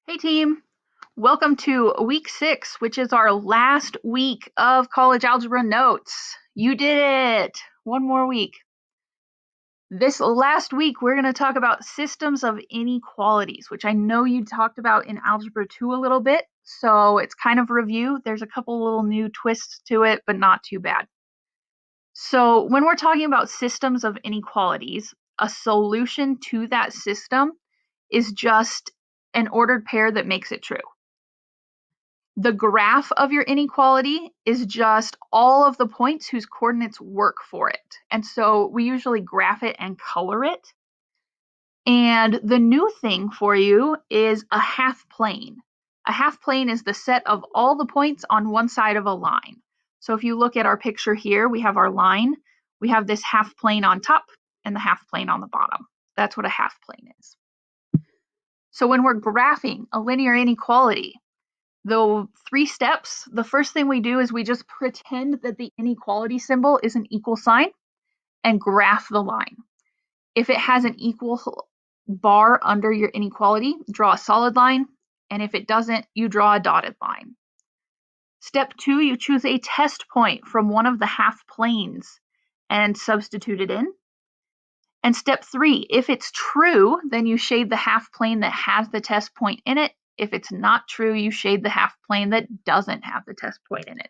Hey team, welcome to week 6, which is our last week of college algebra notes. You did it! One more week. This last week, we're going to talk about systems of inequalities, which I know you talked about in Algebra 2 a little bit, so it's kind of review. There's a couple little new twists to it, but not too bad. So when we're talking about systems of inequalities, a solution to that system is just an ordered pair that makes it true. The graph of your inequality is just all of the points whose coordinates work for it. And so we usually graph it and color it. And the new thing for you is a half plane. A half plane is the set of all the points on one side of a line. So if you look at our picture here, we have our line, we have this half plane on top and the half plane on the bottom. That's what a half plane is. So when we're graphing a linear inequality, the 3 steps, the first thing we do is we just pretend that the inequality symbol is an equal sign and graph the line. If it has an equal bar under your inequality, draw a solid line, and if it doesn't, you draw a dotted line. Step 2, you choose a test point from one of the half planes and substitute it in. And step 3, if it's true, then you shade the half plane that has the test point in it. If it's not true, you shade the half plane that doesn't have the test point in it.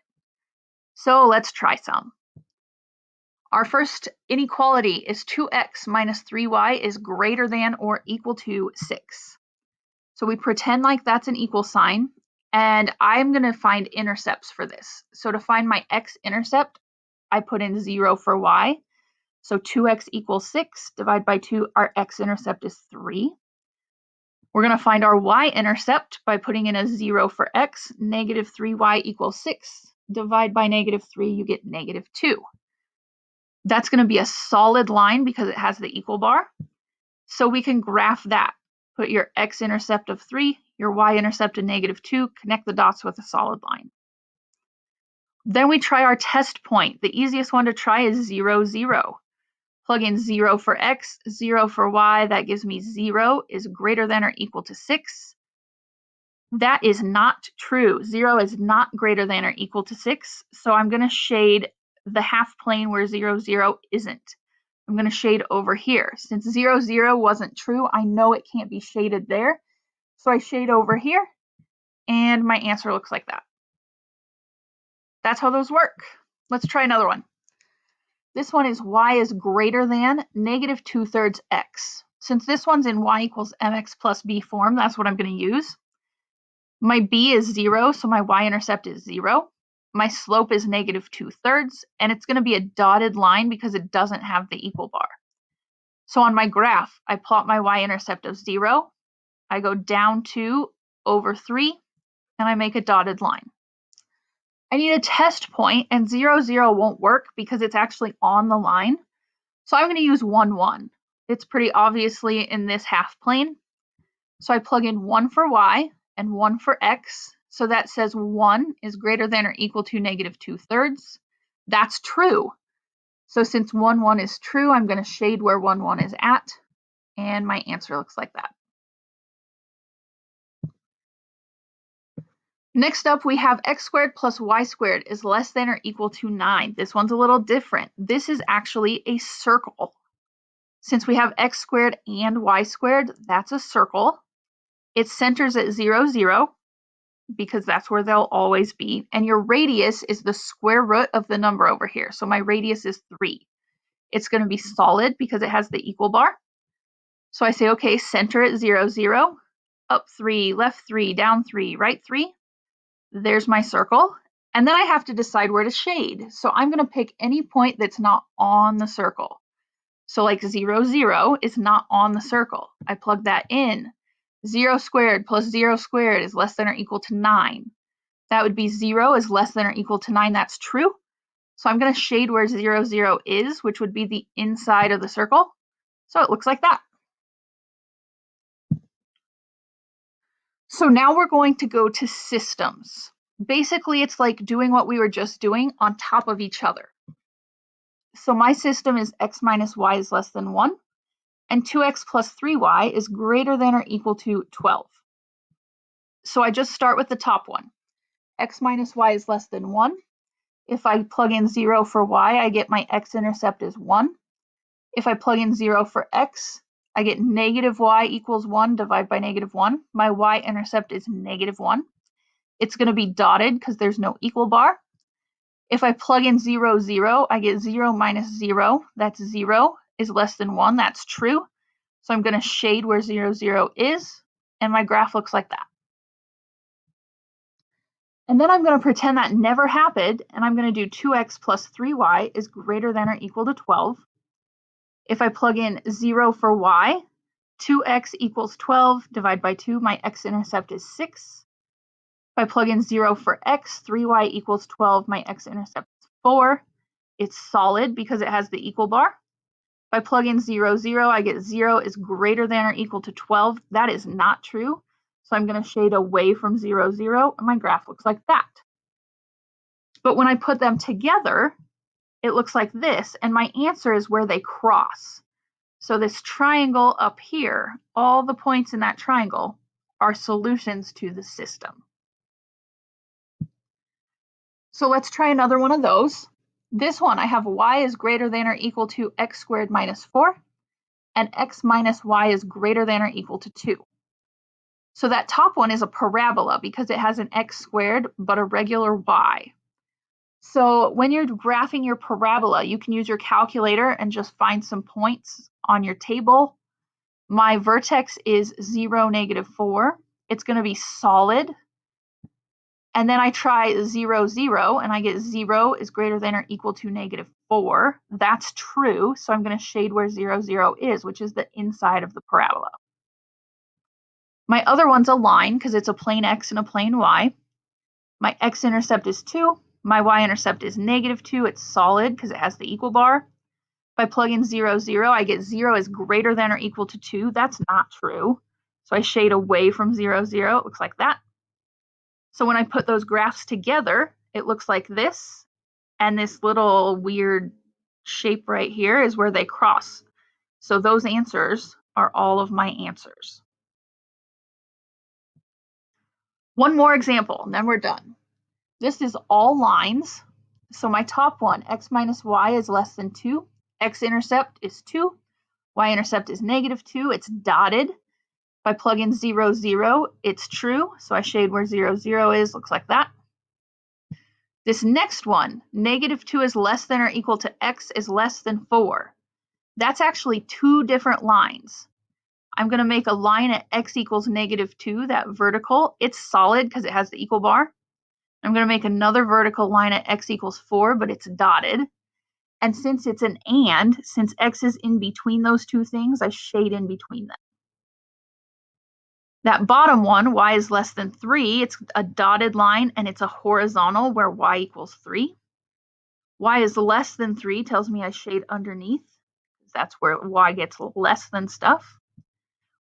So let's try some. Our first inequality is 2x minus 3y is greater than or equal to 6. So we pretend like that's an equal sign, and I'm going to find intercepts for this. So to find my x-intercept, I put in 0 for y. So 2x equals 6, divide by 2, our x-intercept is 3. We're going to find our y-intercept by putting in a 0 for x. Negative 3y equals 6. Divide by negative 3, you get negative 2. That's going to be a solid line because it has the equal bar. So we can graph that. Put your x-intercept of 3, your y-intercept of negative 2, connect the dots with a solid line. Then we try our test point. The easiest one to try is 0, 0. Plug in 0 for x, 0 for y, that gives me 0 is greater than or equal to 6. That is not true. 0 is not greater than or equal to 6, so I'm going to shade the half plane where 0, 0 isn't. I'm going to shade over here. Since 0, 0 wasn't true, I know it can't be shaded there, so I shade over here, and my answer looks like that. That's how those work. Let's try another one. This one is y is greater than negative 2/3 x. Since this one's in y equals mx plus b form, that's what I'm going to use. My b is 0, so my y-intercept is 0. My slope is negative 2/3, and it's going to be a dotted line because it doesn't have the equal bar. So on my graph, I plot my y-intercept of 0. I go down 2 over 3, and I make a dotted line. I need a test point, and 0, 0 won't work because it's actually on the line. So I'm going to use 1, 1. It's pretty obviously in this half plane. So I plug in 1 for y and 1 for x. So that says 1 is greater than or equal to negative 2/3. That's true. So since 1, 1 is true, I'm going to shade where 1, 1 is at. And my answer looks like that. Next up, we have x squared plus y squared is less than or equal to 9. This one's a little different. This is actually a circle. Since we have x squared and y squared, that's a circle. It centers at 0, 0, because that's where they'll always be. And your radius is the square root of the number over here. So my radius is 3. It's going to be solid because it has the equal bar. So I say, okay, center at 0, 0, up 3, left 3, down 3, right 3. There's my circle. And then I have to decide where to shade. So I'm going to pick any point that's not on the circle. So like 0, 0 is not on the circle. I plug that in. 0 squared plus 0 squared is less than or equal to 9. That would be 0 is less than or equal to 9. That's true. So I'm going to shade where 0, 0 is, which would be the inside of the circle. So it looks like that. So now we're going to go to systems. Basically, it's like doing what we were just doing on top of each other. So my system is x minus y is less than 1, and 2x plus 3y is greater than or equal to 12. So I just start with the top one. X minus y is less than 1. If I plug in 0 for y, I get my x-intercept is 1. If I plug in 0 for x, I get negative y equals 1 divided by negative 1. My y-intercept is negative 1. It's going to be dotted because there's no equal bar. If I plug in 0, 0, I get 0 minus 0. That's 0 is less than 1. That's true. So I'm going to shade where 0, 0 is, and my graph looks like that. And then I'm going to pretend that never happened, and I'm going to do 2x plus 3y is greater than or equal to 12. If I plug in 0 for y, 2x equals 12 divided by 2, my x-intercept is 6. If I plug in 0 for x, 3y equals 12, my x-intercept is 4. It's solid because it has the equal bar. If I plug in 0, 0, I get 0 is greater than or equal to 12. That is not true. So I'm going to shade away from 0, 0, and my graph looks like that. But when I put them together, it looks like this, and my answer is where they cross. So this triangle up here, all the points in that triangle are solutions to the system. So let's try another one of those. This one, I have y is greater than or equal to x squared minus 4, and x minus y is greater than or equal to 2. So that top one is a parabola because it has an x squared but a regular y. So when you're graphing your parabola, you can use your calculator and just find some points on your table. My vertex is 0, negative 4. It's going to be solid. And then I try 0, 0, and I get 0 is greater than or equal to negative 4. That's true. So I'm going to shade where 0, 0 is, which is the inside of the parabola. My other one's a line because it's a plane x and a plane y. My x-intercept is 2. My y-intercept is negative 2. It's solid because it has the equal bar. If I plug in 0, 0, I get 0 is greater than or equal to 2. That's not true. So I shade away from 0, 0. It looks like that. So when I put those graphs together, it looks like this. And this little weird shape right here is where they cross. So those answers are all of my answers. One more example, and then we're done. This is all lines. So my top one, x minus y is less than 2. X-intercept is 2. Y-intercept is negative 2. It's dotted. If I plug in 0, 0, it's true. So I shade where 0, 0 is. Looks like that. This next one, negative 2 is less than or equal to x is less than 4. That's actually two different lines. I'm going to make a line at x equals negative 2, that vertical. It's solid because it has the equal bar. I'm going to make another vertical line at x equals 4, but it's dotted. And since it's an and, since x is in between those two things, I shade in between them. That bottom one, y is less than 3, it's a dotted line and it's a horizontal where y equals 3. Y is less than 3 tells me I shade underneath. That's where y gets less than stuff.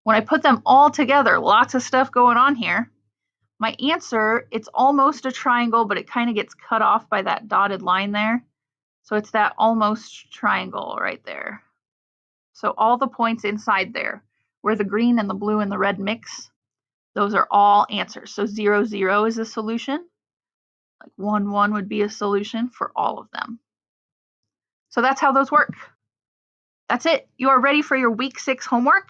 When I put them all together, lots of stuff going on here. My answer, it's almost a triangle, but it kind of gets cut off by that dotted line there. So it's that almost triangle right there. So all the points inside there, where the green and the blue and the red mix, those are all answers. So 0, 0 is a solution. Like 1, 1 would be a solution for all of them. So that's how those work. That's it. You are ready for your week 6 homework.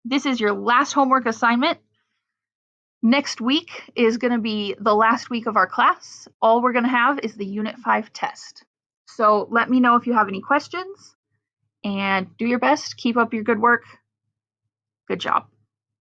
This is your last homework assignment. Next week is going to be the last week of our class. All we're going to have is the Unit 5 test. So let me know if you have any questions and do your best. Keep up your good work. Good job.